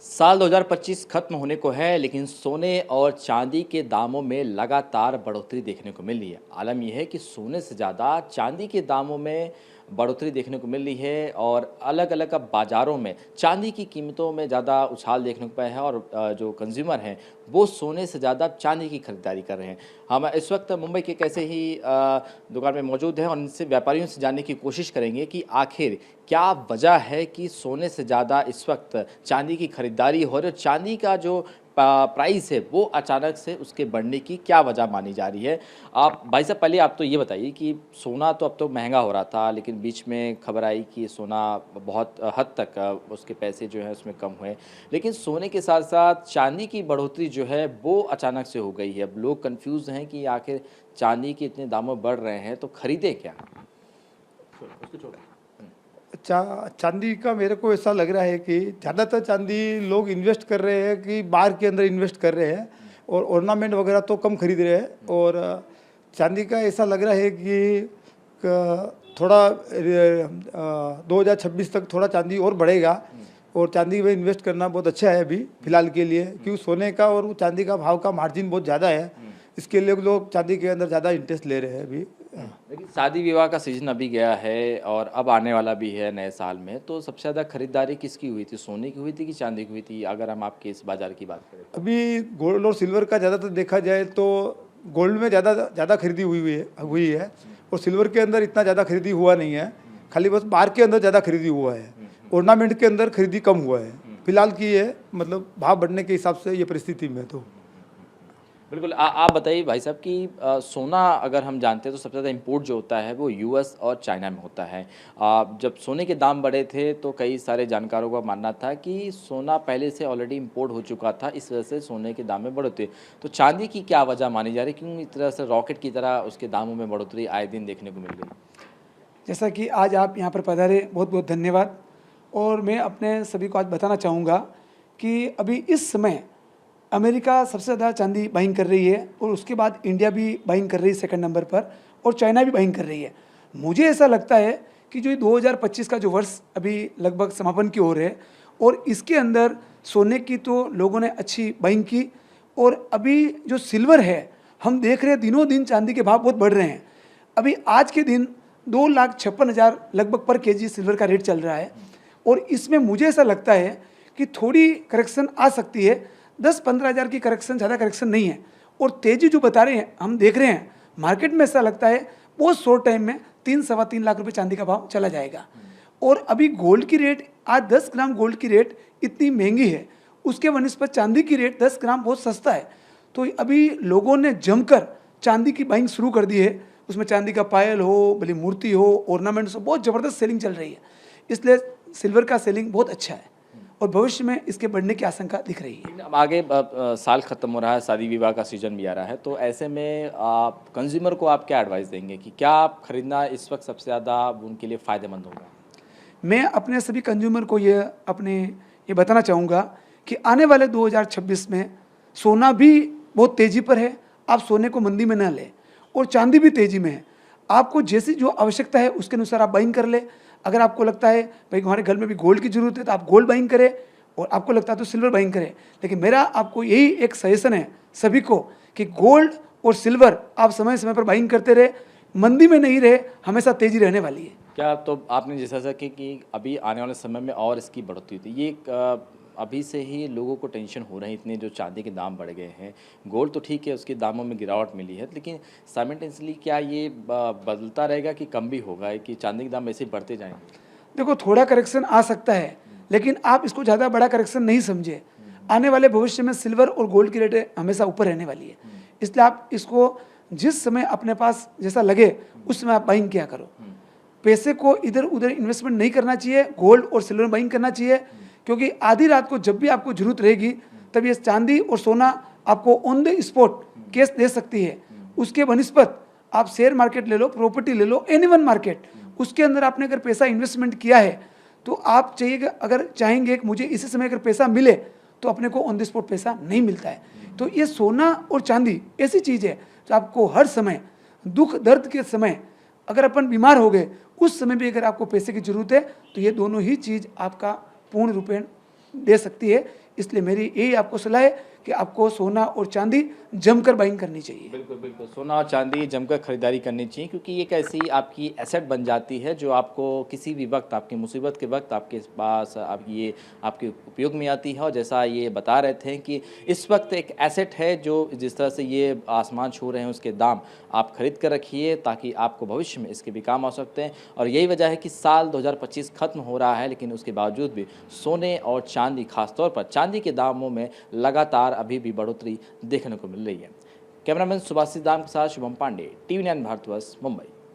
साल 2025 खत्म होने को है, लेकिन सोने और चांदी के दामों में लगातार बढ़ोतरी देखने को मिल रही है। आलम यह है कि सोने से ज़्यादा चांदी के दामों में बढ़ोतरी देखने को मिल रही है और अलग अलग अब बाज़ारों में चांदी की कीमतों में ज़्यादा उछाल देखने को पाया है और जो कंज्यूमर हैं वो सोने से ज़्यादा चांदी की खरीदारी कर रहे हैं। हम इस वक्त मुंबई के कैसे ही दुकान में मौजूद हैं और इनसे व्यापारियों से जानने की कोशिश करेंगे कि आखिर क्या वजह है कि सोने से ज़्यादा इस वक्त चांदी की खरीदारी हो रही है। चांदी का जो प्राइस है वो अचानक से उसके बढ़ने की क्या वजह मानी जा रही है। आप भाई साहब पहले आप तो ये बताइए कि सोना तो अब तो महंगा हो रहा था, लेकिन बीच में खबर आई कि सोना बहुत हद तक उसके पैसे जो हैं उसमें कम हुए, लेकिन सोने के साथ साथ चांदी की बढ़ोतरी जो है वो अचानक से हो गई है। अब लोग कंफ्यूज हैं कि आखिर चांदी के इतने दामों बढ़ रहे हैं तो खरीदे क्या। चांदी का मेरे को ऐसा लग रहा है कि ज़्यादातर चांदी लोग इन्वेस्ट कर रहे हैं कि बार के अंदर इन्वेस्ट कर रहे हैं और ऑर्नामेंट वगैरह तो कम खरीद रहे हैं। और चांदी का ऐसा लग रहा है कि थोड़ा 2026 तक थोड़ा चांदी और बढ़ेगा और चांदी में इन्वेस्ट करना बहुत अच्छा है अभी फ़िलहाल के लिए, क्योंकि सोने का और चांदी का भाव का मार्जिन बहुत ज़्यादा है। इसके लिए लोग चांदी के अंदर ज़्यादा इंटरेस्ट ले रहे हैं अभी। लेकिन शादी विवाह का सीजन अभी गया है और अब आने वाला भी है नए साल में, तो सबसे ज़्यादा खरीदारी किसकी हुई थी, सोने की हुई थी कि चांदी की हुई थी, अगर हम आपके इस बाज़ार की बात करें? अभी गोल्ड और सिल्वर का ज़्यादातर देखा जाए तो गोल्ड में ज़्यादा खरीदी हुई है और सिल्वर के अंदर इतना ज़्यादा खरीदी हुआ नहीं है। खाली बस बार के अंदर ज़्यादा खरीदी हुआ है, ऑर्नामेंट के अंदर खरीदी कम हुआ है फिलहाल की है, मतलब भाव बढ़ने के हिसाब से ये परिस्थिति में। तो बिल्कुल आप बताइए भाई साहब कि सोना अगर हम जानते हैं तो सबसे ज़्यादा इंपोर्ट जो होता है वो यूएस और चाइना में होता है। जब सोने के दाम बढ़े थे तो कई सारे जानकारों का मानना था कि सोना पहले से ऑलरेडी इंपोर्ट हो चुका था, इस वजह से सोने के दाम में बढ़ोतरी। तो चांदी की क्या वजह मानी जा रही है, क्यों इस तरह से रॉकेट की तरह उसके दामों में बढ़ोतरी आए दिन देखने को मिल रही है? जैसा कि आज आप यहाँ पर पधारे, बहुत बहुत धन्यवाद। और मैं अपने सभी को आज बताना चाहूँगा कि अभी इस समय अमेरिका सबसे ज़्यादा चांदी बाइंग कर रही है और उसके बाद इंडिया भी बाइंग कर रही है सेकंड नंबर पर, और चाइना भी बाइंग कर रही है। मुझे ऐसा लगता है कि जो 2025 का जो वर्ष अभी लगभग समापन की ओर है और इसके अंदर सोने की तो लोगों ने अच्छी बाइंग की, और अभी जो सिल्वर है हम देख रहे हैं दिनों दिन चांदी के भाव बहुत बढ़ रहे हैं। अभी आज के दिन 2,56,000 लगभग पर केजी सिल्वर का रेट चल रहा है और इसमें मुझे ऐसा लगता है कि थोड़ी करेक्शन आ सकती है। 10-15 हज़ार की करेक्शन, ज़्यादा करेक्शन नहीं है। और तेज़ी जो बता रहे हैं, हम देख रहे हैं मार्केट में, ऐसा लगता है बहुत शॉर्ट टाइम में 3-3.25 लाख रुपए चांदी का भाव चला जाएगा। और अभी गोल्ड की रेट, आज 10 ग्राम गोल्ड की रेट इतनी महंगी है, उसके वनिस्पत चांदी की रेट 10 ग्राम बहुत सस्ता है। तो अभी लोगों ने जमकर चांदी की बाइंग शुरू कर दी है। उसमें चांदी का पायल हो, भली मूर्ति हो, ऑर्नामेंट्स हो, बहुत ज़बरदस्त सेलिंग चल रही है। इसलिए सिल्वर का सेलिंग बहुत अच्छा है और भविष्य में इसके बढ़ने की आशंका दिख रही है। अब आगे साल ख़त्म हो रहा है, शादी विवाह का सीज़न भी आ रहा है, तो ऐसे में आप कंज्यूमर को आप क्या एडवाइस देंगे कि क्या आप खरीदना इस वक्त सबसे ज़्यादा उनके लिए फ़ायदेमंद होगा? मैं अपने सभी कंज्यूमर को ये बताना चाहूँगा कि आने वाले 2026 में सोना भी बहुत तेज़ी पर है। आप सोने को मंदी में न लें और चांदी भी तेज़ी में है। आपको जैसी जो आवश्यकता है उसके अनुसार आप बाइंग कर ले। अगर आपको लगता है भाई हमारे घर में भी गोल्ड की ज़रूरत है तो आप गोल्ड बाइंग करें, और आपको लगता है तो सिल्वर बाइंग करें। लेकिन मेरा आपको यही एक सजेशन है सभी को कि गोल्ड और सिल्वर आप समय समय पर बाइंग करते रहे, मंदी में नहीं रहे, हमेशा तेज़ी रहने वाली है। क्या तो आपने जैसा कि अभी आने वाले समय में और इसकी बढ़ोतरी होती है, ये अभी से ही लोगों को टेंशन हो रहे हैं, इतने जो चांदी के दाम बढ़ गए हैं। गोल्ड तो ठीक है, उसके दामों में गिरावट मिली है, लेकिन साइमल्टेनियसली क्या ये बदलता रहेगा कि कम भी होगा कि चांदी के दाम ऐसे ही बढ़ते जाएंगे? देखो, थोड़ा करेक्शन आ सकता है, लेकिन आप इसको ज़्यादा बड़ा करेक्शन नहीं समझे। आने वाले भविष्य में सिल्वर और गोल्ड की रेटें हमेशा ऊपर रहने वाली है। इसलिए आप इसको जिस समय अपने पास जैसा लगे उस समय आप बाइंग किया करो। पैसे को इधर उधर इन्वेस्टमेंट नहीं करना चाहिए, गोल्ड और सिल्वर बाइंग करना चाहिए, क्योंकि आधी रात को जब भी आपको जरूरत रहेगी तब ये चांदी और सोना आपको ऑन द स्पॉट कैश दे सकती है। उसके बनिस्पत आप शेयर मार्केट ले लो, प्रॉपर्टी ले लो, एनी वन मार्केट, उसके अंदर आपने अगर पैसा इन्वेस्टमेंट किया है तो आप अगर चाहेंगे कि मुझे इसी समय अगर पैसा मिले, तो अपने को ऑन द स्पॉट पैसा नहीं मिलता है। तो ये सोना और चांदी ऐसी चीज़ है जो आपको हर समय दुख दर्द के समय, अगर अपन बीमार हो गए उस समय भी अगर आपको पैसे की जरूरत है तो ये दोनों ही चीज़ आपका पूर्ण रूपेण दे सकती है। इसलिए मेरी यही आपको सलाह है कि आपको सोना और चांदी जमकर बाइंग करनी चाहिए। बिल्कुल, बिल्कुल। सोना और चांदी जमकर खरीदारी करनी चाहिए, क्योंकि एक ऐसी आपकी एसेट बन जाती है जो आपको किसी भी वक़्त, आपकी मुसीबत के वक़्त आपके पास ये आपके उपयोग में आती है। और जैसा ये बता रहे थे कि इस वक़्त एक एसेट है जो जिस तरह से ये आसमान छू रहे हैं, उसके दाम आप खरीद कर रखिए, ताकि आपको भविष्य में इसके भी काम आ सकते हैं। और यही वजह है कि साल 2025 खत्म हो रहा है, लेकिन उसके बावजूद भी सोने और चांदी, खासतौर पर चांदी के दामों में लगातार अभी भी बढ़ोतरी देखने को मिल रही है। कैमरामैन सुभाषित दाम के साथ शुभम पांडे, TV9 भारतवर्ष, मुंबई।